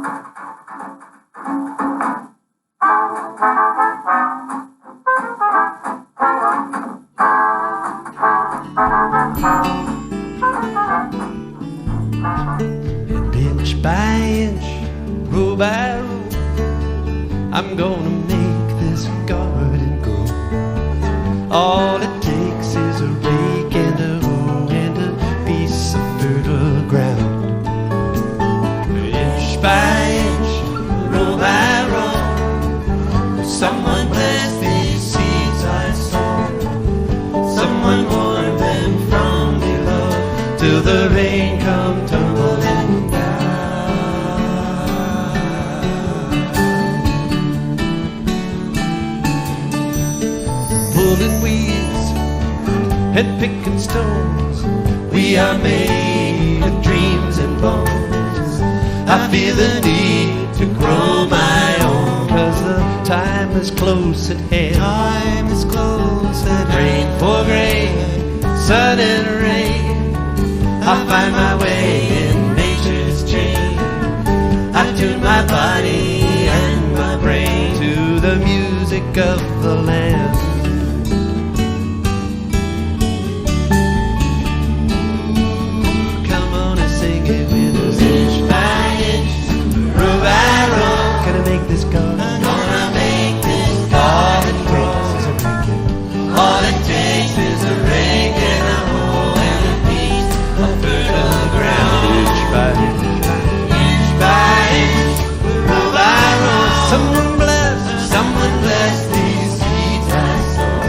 And inch by inch, row by row, I'm gonna make this garden grow. All it takes is a rake and a hoe and a piece of fertile ground. Inch by inch, row by row, someone bless these seeds I sow. Someone warn them from below till the rain come tumbling down. Pulling weeds and picking stones, we are made of dreams and bones. I feel the need to grow my own, 'cause the time is close at hand. Time is close at hand. Rain for grain, sun and rain, I find my way in nature's chain. I tune my body and my brain to the music of the land. Come on and sing it with us. Inch by inch, row by row, gonna make this garden. Gonna make this garden grow. All it takes is a rake and a hoe and a piece of fertile ground. Inch by inch, row by row, someone bless these seeds I sow.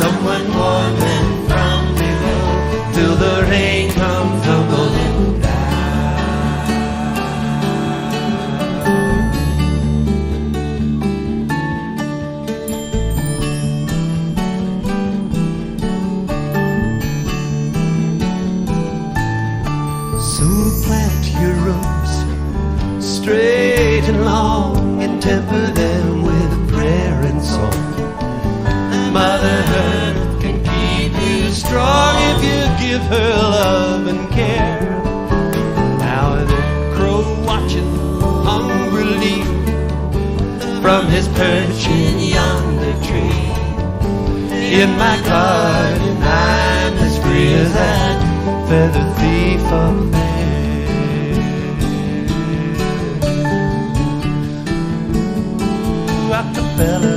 Someone warn them from below till the rain comes tumbling down. So plant your roots straight and long, and temper them with prayer and song. Mother Earth can keep you strong if you give her love and care. Now the crow watching hungrily from his perch in yonder tree. In my garden I'm as free as that feather thief up there. Acapella